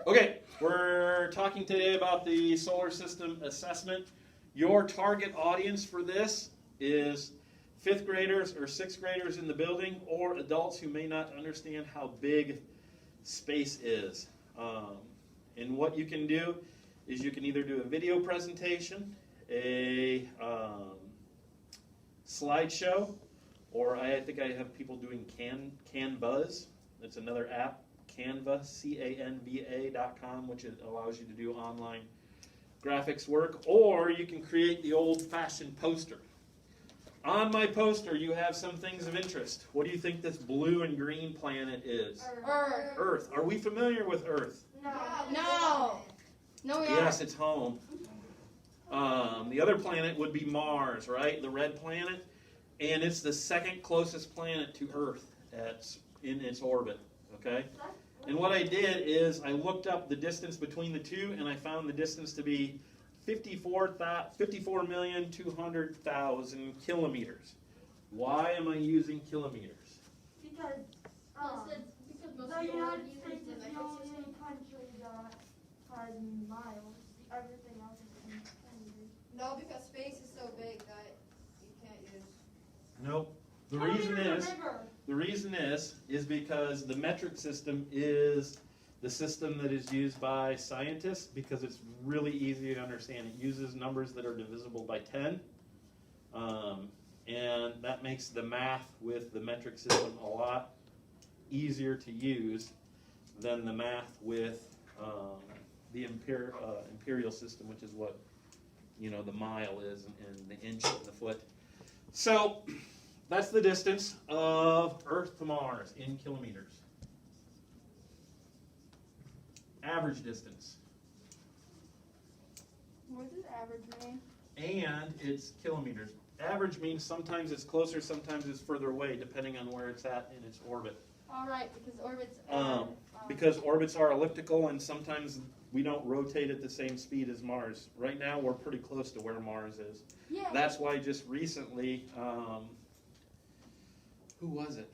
Okay, we're talking today about the solar system assessment. Your target audience for this is 5th graders or 6th graders in the building, or adults who may not understand how big space is. And what you can do is you can either do a video presentation, a slideshow, or I think I have people doing Canvas. That's another app, Canva, Canva.com, which allows you to do online graphics work. Or you can create the old-fashioned poster. On my poster, you have some things of interest. What do you think this blue and green planet is? Earth. Earth. Are we familiar with Earth? No. No, we aren't. Yes, it's home. The other planet would be Mars, right? The red planet. And it's the second closest planet to Earth in its orbit. Okay? And what I did is I looked up the distance between the two, and I found the distance to be 54,200,000 kilometers. Why am I using kilometers? Because the United States is the only country that has miles. Everything else is in meters. No, because space is so big that you can't use. Nope. The reason is because the metric system is the system that is used by scientists because it's really easy to understand. It uses numbers that are divisible by 10, and that makes the math with the metric system a lot easier to use than the math with the imperial system, which is what the mile is, and the inch and the foot. So that's the distance of Earth to Mars in kilometers. Average distance. What does average mean? And it's kilometers. Average means sometimes it's closer, sometimes it's further away, depending on where it's at in its orbit. All right, because orbits Because orbits are elliptical, and sometimes we don't rotate at the same speed as Mars. Right now, we're pretty close to where Mars is. Yeah. That's why just recently, who was it?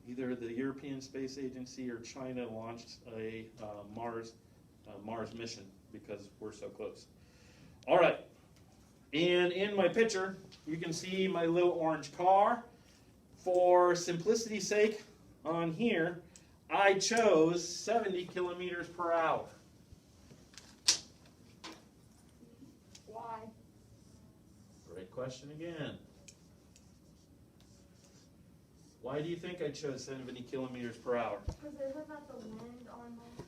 Either the European Space Agency or China launched a Mars mission because we're so close. All right, and in my picture, you can see my little orange car. For simplicity's sake, on here, I chose 70 kilometers per hour. Why? Great question again. Why do you think I chose 70 kilometers per hour? Because isn't that the wind on the...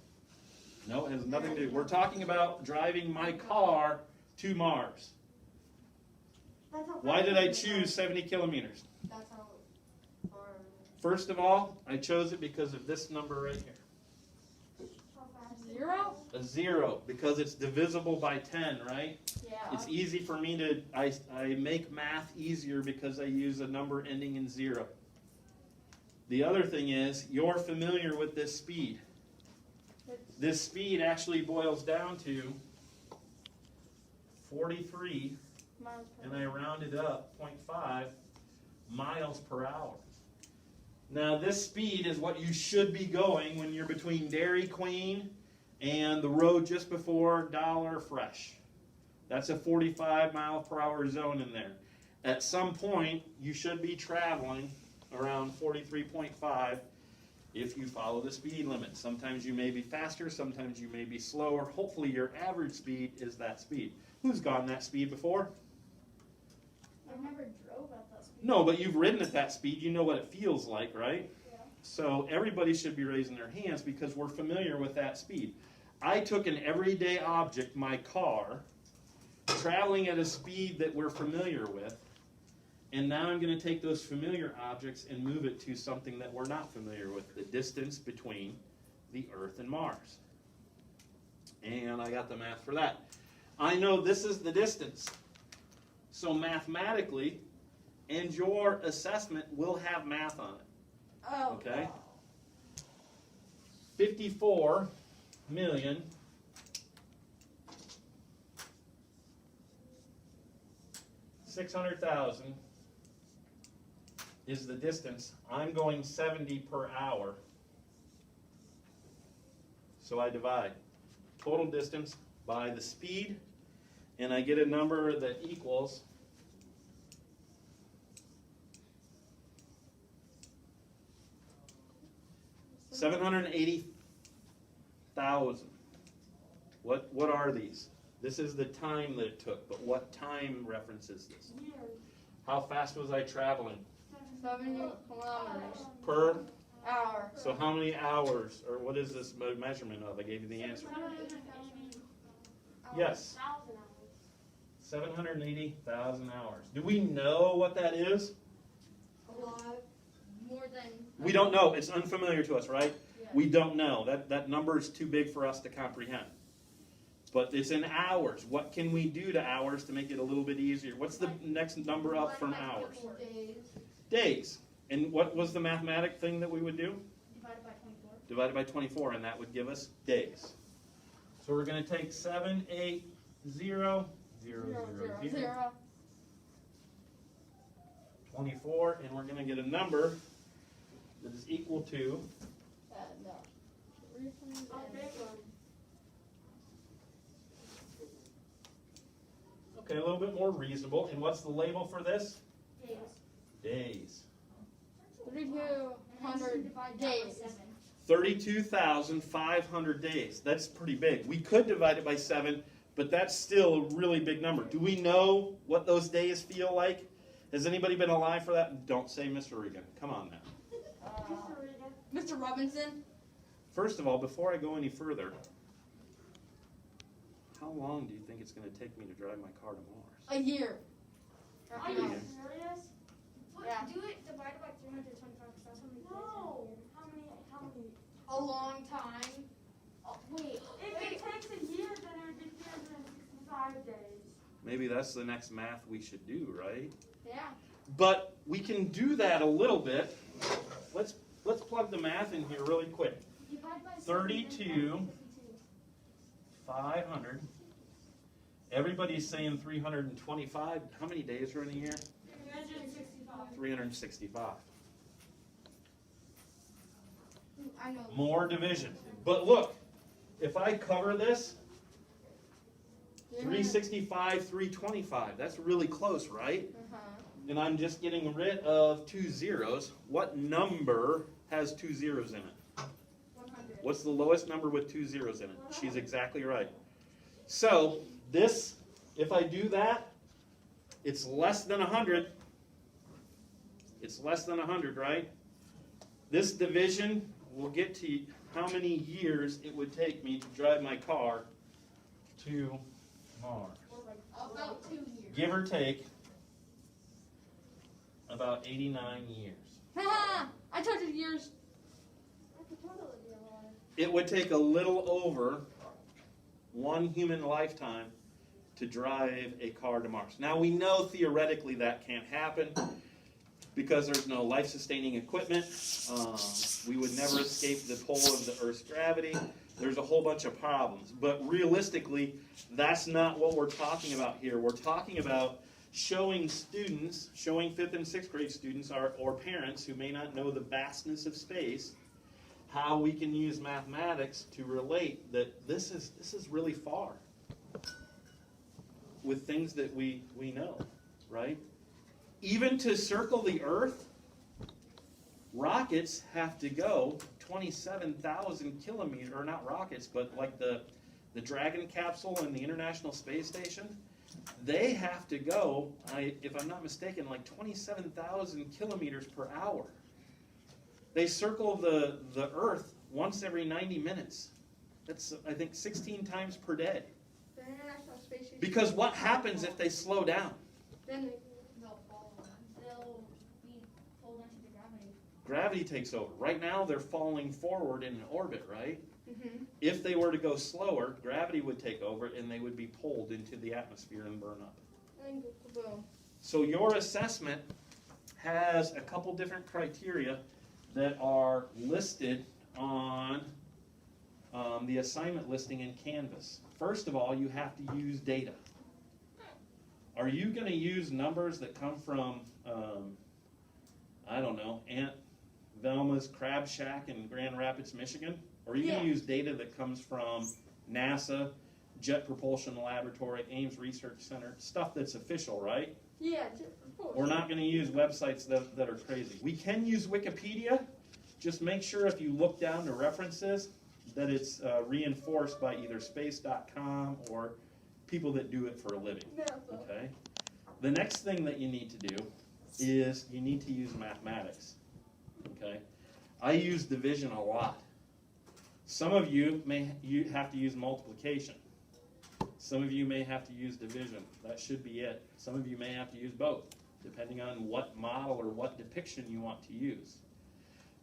No, it has nothing to do. We're talking about driving my car to Mars. That's how Why did I choose 70 kilometers? That's how far. First of all, I chose it because of this number right here. How fast? 0? A 0, because it's divisible by 10, right? Yeah. It's easy for me to, I make math easier because I use a number ending in 0. The other thing is, you're familiar with this speed. This speed actually boils down to 43, Miles per and I rounded up 0.5 miles per hour. Now this speed is what you should be going when you're between Dairy Queen and the road just before Dollar Fresh. That's a 45 mile per hour zone in there. At some point, you should be traveling around 43.5 if you follow the speed limit. Sometimes you may be faster, sometimes you may be slower. Hopefully your average speed is that speed. Who's gone that speed before? I've never drove at that speed. No, but you've ridden at that speed. You know what it feels like, right? Yeah. So everybody should be raising their hands because we're familiar with that speed. I took an everyday object, my car, traveling at a speed that we're familiar with, and now I'm going to take those familiar objects and move it to something that we're not familiar with, the distance between the Earth and Mars. And I got the math for that. I know this is the distance. So mathematically, and your assessment will have math on it. Oh. Okay? 54 million 600,000 is the distance. I'm going 70 per hour. So I divide total distance by the speed, and I get a number that equals 780,000. What are these? This is the time that it took, but what time references this? Years. How fast was I traveling? 70 kilometers Per? hour. So how many hours, or what is this measurement of? I gave you the answer. 780,000 Yes. hours. 780,000 hours. Do we know what that is? A lot. More than. We don't know. It's unfamiliar to us, right? Yeah. We don't know. That number is too big for us to comprehend. But it's in hours. What can we do to hours to make it a little bit easier? What's the next number up from hours? Days. Days. And what was the mathematic thing that we would do? Divided by 24. Divided by 24, and that would give us days. So we're going to take 780, 0, 0, 0, 24, and we're going to get a number that is equal to No. A big one. okay, a little bit more reasonable. And what's the label for this? Days. Days. 3,200 days. 32,500 days. That's pretty big. We could divide it by 7, but that's still a really big number. Do we know what those days feel like? Has anybody been alive for that? Don't say Mr. Reagan. Come on now. Mr. Robinson. First of all, before I go any further, how long do you think it's going to take me to drive my car to Mars? A year. Are you serious? Yeah. Do it divided by 325 because that's how many days No. in a year. How many? A long time. Oh, wait. If it takes a year, then it would be 365 days. Maybe that's the next math we should do, right? Yeah. But we can do that a little bit. Let's plug the math in here really quick. Divide by 32. 500. Everybody's saying 325. How many days are in a year? 365. 365. I know. More division. But look, if I cover this, 365, 325. That's really close, right? Uh-huh. And I'm just getting rid of 2 zeros. What number has 2 zeros in it? 100. What's the lowest number with 2 zeros in it? She's exactly right. So this, if I do that, it's less than 100. It's less than 100, right? This division will get to how many years it would take me to drive my car to Mars. About 2 years. Give or take about 89 years. Haha! I told you years. That could totally be a lot. It would take a little over 1 human lifetime to drive a car to Mars. Now we know theoretically that can't happen because there's no life-sustaining equipment. We would never escape the pull of the Earth's gravity. There's a whole bunch of problems. But realistically, that's not what we're talking about here. We're talking about showing students, showing 5th and 6th grade students or parents who may not know the vastness of space, how we can use mathematics to relate that this is really far with things that we know, right? Even to circle the Earth, rockets have to go 27,000 kilometers, or not rockets, but like the Dragon capsule and the International Space Station, they have to go, if I'm not mistaken, like 27,000 kilometers per hour. They circle the Earth once every 90 minutes. That's, I think, 16 times per day. The International Space Station. Because what happens if they slow down? Then They'll fall. They'll be pulled into the gravity. Gravity takes over. Right now, they're falling forward in an orbit, right? mm-hmm. If they were to go slower, gravity would take over and they would be pulled into the atmosphere and burn up. And boom. So your assessment has a couple different criteria that are listed on the assignment listing in Canvas. First of all, you have to use data. Are you going to use numbers that come from, I don't know, Aunt Velma's Crab Shack in Grand Rapids, Michigan? Or are you going to Yeah. use data that comes from NASA, Jet Propulsion Laboratory, Ames Research Center, stuff that's official, right? Yeah, of course. We're not going to use websites that are crazy. We can use Wikipedia. Just make sure if you look down to references that it's reinforced by either space.com or people that do it for a living. Okay? The next thing that you need to do is you need to use mathematics. Okay? I use division a lot. Some of you you have to use multiplication. Some of you may have to use division. That should be it. Some of you may have to use both, depending on what model or what depiction you want to use.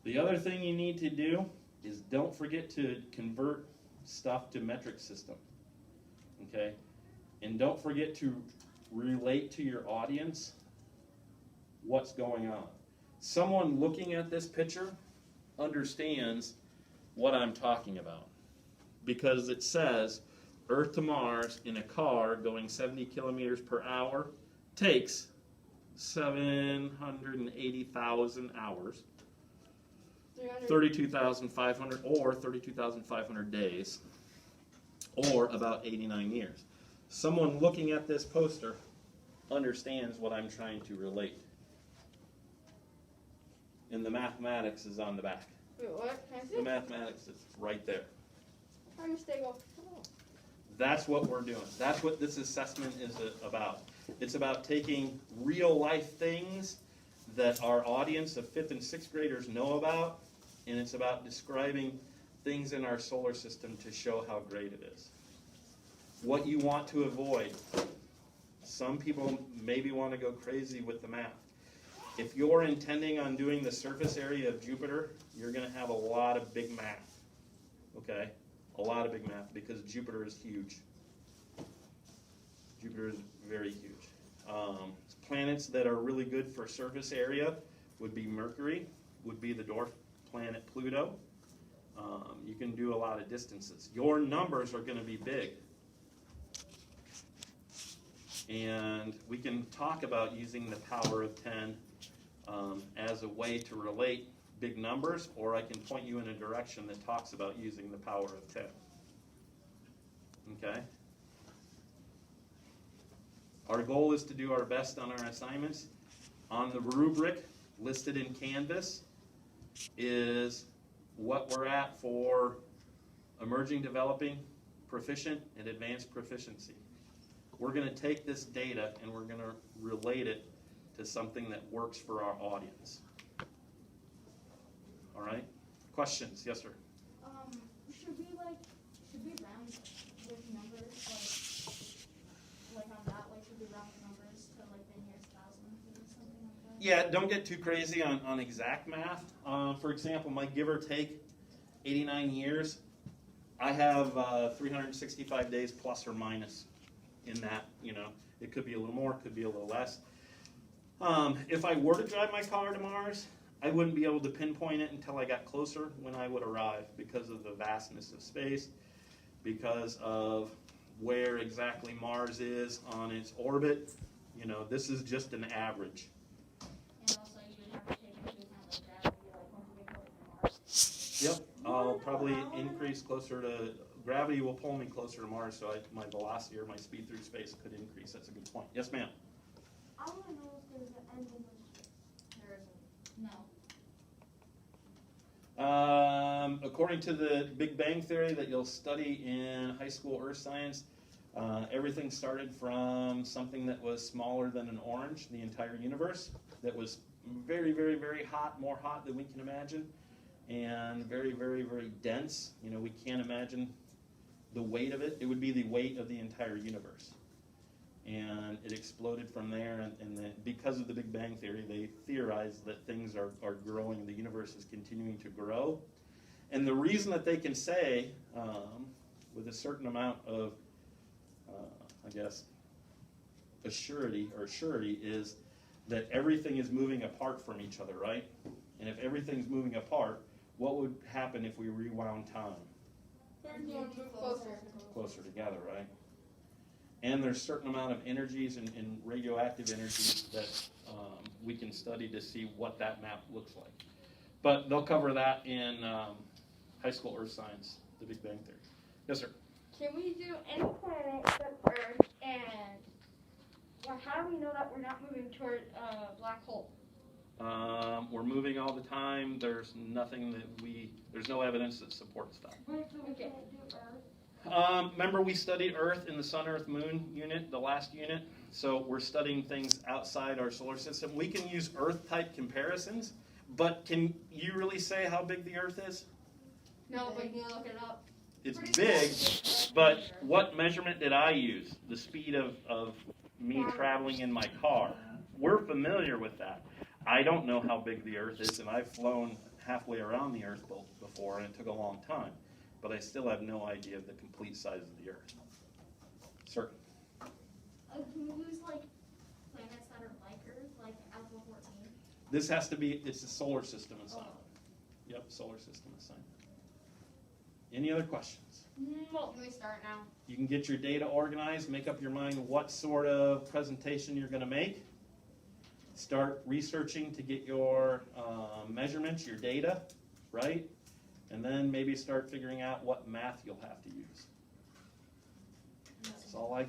The other thing you need to do is don't forget to convert stuff to metric system. Okay? And don't forget to relate to your audience what's going on. Someone looking at this picture understands what I'm talking about, because it says Earth to Mars in a car going 70 kilometers per hour takes 780,000 hours, 32,500 or 32,500 days, or about 89 years. Someone looking at this poster understands what I'm trying to relate. And the mathematics is on the back. Wait, what? Can I see The it? mathematics is right there. How do you stay off? That's what we're doing. That's what this assessment is about. It's about taking real life things that our audience of 5th and 6th graders know about, and it's about describing things in our solar system to show how great it is. What you want to avoid. Some people maybe want to go crazy with the math. If you're intending on doing the surface area of Jupiter, you're going to have a lot of big math. Okay? A lot of big math, because Jupiter is huge. Jupiter is very huge. Planets that are really good for surface area would be Mercury, would be the dwarf planet Pluto. You can do a lot of distances. Your numbers are going to be big. And we can talk about using the power of 10 as a way to relate big numbers, or I can point you in a direction that talks about using the power of 10. Okay? Our goal is to do our best on our assignments. On the rubric listed in Canvas is what we're at for emerging, developing, proficient, and advanced proficiency. We're going to take this data and we're going to relate it to something that works for our audience. All right? Questions? Yes, sir. Should we round with numbers, like on that, should we round the numbers to like the nearest thousandth or something like that? Yeah, don't get too crazy on exact math. For example, my give or take 89 years, I have 365 days plus or minus in that. It could be a little more, it could be a little less. If I were to drive my car to Mars, I wouldn't be able to pinpoint it until I got closer when I would arrive, because of the vastness of space, because of where exactly Mars is on its orbit. This is just an average. And also you would have to take into account gravity, once you get closer to Mars. Yep, I'll probably increase closer to, gravity will pull me closer to Mars, so my velocity or my speed through space could increase. That's a good point. Yes, ma'am? I want to know if there's an end in this. There isn't. No. According to the Big Bang Theory that you'll study in high school earth science, everything started from something that was smaller than an orange, the entire universe, that was very, very, very hot, more hot than we can imagine, and very, very, very dense. We can't imagine the weight of it. It would be the weight of the entire universe. And it exploded from there, and then because of the Big Bang Theory, they theorized that things are growing, the universe is continuing to grow. And the reason that they can say, with a certain amount of, surety is that everything is moving apart from each other, right? And if everything's moving apart, what would happen if we rewound time? Closer together, right? And there's a certain amount of energies and radioactive energies that we can study to see what that map looks like. But they'll cover that in high school earth science, the Big Bang Theory. Yes, sir. Can we do any planet except Earth? And how do we know that we're not moving toward a black hole? We're moving all the time. There's nothing there's no evidence that supports that. Wait, so we can't do Earth? Remember we studied Earth in the Sun, Earth, Moon unit, the last unit? So we're studying things outside our solar system. We can use Earth-type comparisons, but can you really say how big the Earth is? No, but you can look it up. It's Pretty big, close. but what measurement did I use? The speed of me traveling in my car. We're familiar with that. I don't know how big the Earth is, and I've flown halfway around the Earth before, and it took a long time. But I still have no idea of the complete size of the Earth. Sir? Can we use like planets that are like Earth, like Alpha 14? This has to be, it's a solar system assignment. Yep, solar system assignment. Any other questions? No. Can we start now? You can get your data organized, make up your mind what sort of presentation you're going to make. Start researching to get your measurements, your data, right? And then maybe start figuring out what math you'll have to use. That's all I got.